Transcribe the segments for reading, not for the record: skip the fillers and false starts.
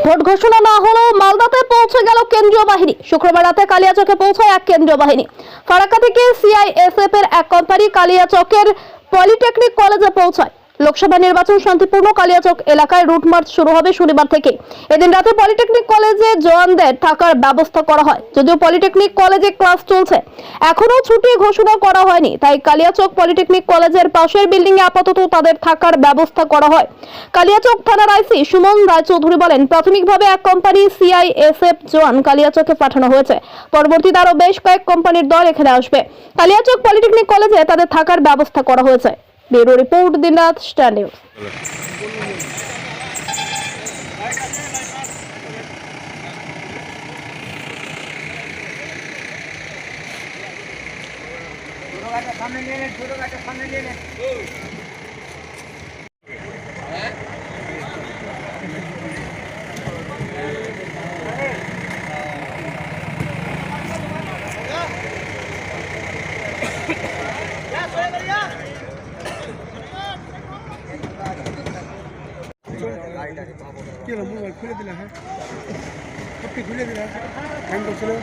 Vote ঘোষণা না হলেও মালদাতে পৌঁছে গেল কেন্দ্রীয় বাহিনী। শুক্রবার রাতে কালিয়াচকে পৌঁছায় এক কেন্দ্রীয় বাহিনী। ফারাক্কা থেকে সিআইএসএফ এর এক কোম্পানি কালিয়াচকের পলিটেকনিক কলেজে পৌঁছায়। লোকসভা নির্বাচন শান্তিপূর্ণ কালিয়াচক এলাকায় রুট মার্চ শুরু হবে শনিবার থেকে। এদিন রাতে পলিটেকনিক কলেজে জওয়ানদের থাকার ব্যবস্থা করা হয়। যদিও পলিটেকনিক কলেজে ক্লাস চলছে, এখনো ছুটি ঘোষণা করা হয়নি, তাই কালিয়াচক পলিটেকনিক কলেজের পাশের বিল্ডিং এ আপাতত তাদের থাকার ব্যবস্থা করা হয়। কালিয়াচক থানার আইসি সুমন রায়চৌধুরী বলেন, প্রাথমিকভাবে এক কোম্পানি সিআইএসএফ জওয়ান কালিয়াচকে পাঠানো হয়েছে। পরবর্তীতে আরো বেশ কয়েক কোম্পানির দল এখানে আসবে। কালিয়াচক পলিটেকনিক কলেজে তাদের থাকার ব্যবস্থা করা হয়েছে। ব্যুরো রিপোর্ট, দিনরাত স্টার নিউজ। मोबाइल खुले दिला है, कपटी खुले दिला है, हैंड को चलो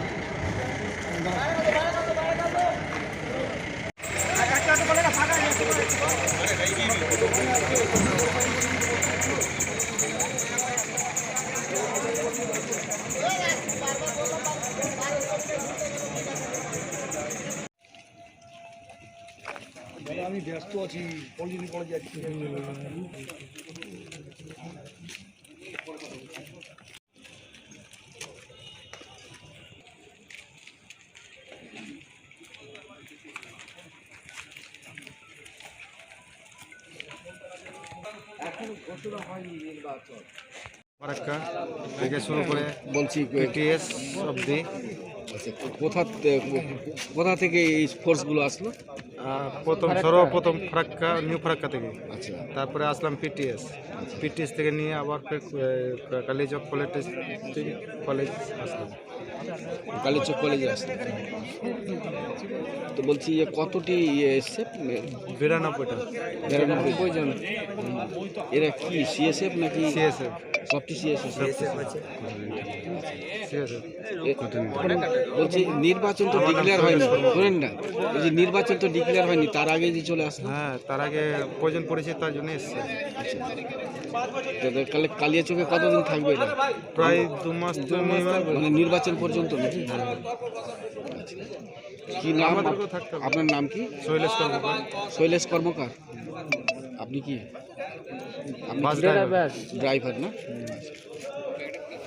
আমি ব্যস্ত আছি, পলিটেকনিক কলেজে যাচ্ছি। ফারাক্কা থেকে শুরু করে বলছি পিটিএস অবধি। কোথা থেকে এই ফোর্সগুলো আসলো? সর্বপ্রথম ফারাক্কা, নিউ ফারাক্কা থেকে, আচ্ছা, তারপরে আসলাম পিটিএস থেকে নিয়ে আবার কালিয়াচক কলেজ আসলাম। কালিয়াচক কলেজে আসলো। তো বলছি কতটি এসছে? 92টা। 92 জন। এরা কি সিএসএফ নাকি? সিএসএফ, সবটি সিএসএফ আছে। সিএসএফ। বলছি নির্বাচন তো ডিক্লেয়ার হয়নি, শোনেন না, এই যে নির্বাচন তো ডিক্লেয়ার হয়নি, তার আগে যে চলে আসলো। হ্যাঁ, তার আগে প্রয়োজন পড়েছে, তার জন্য এসছে। কালিয়াচকে কতদিন থাকবে এটা? প্রায় 2 মাস, মানে নির্বাচন পর্যন্ত নাকি? কি নাম আপনার? নাম কি? শৈলেশ কর্মকার। শৈলেশ কর্মকার। আপনি কি? বাস ড্রাইভার না?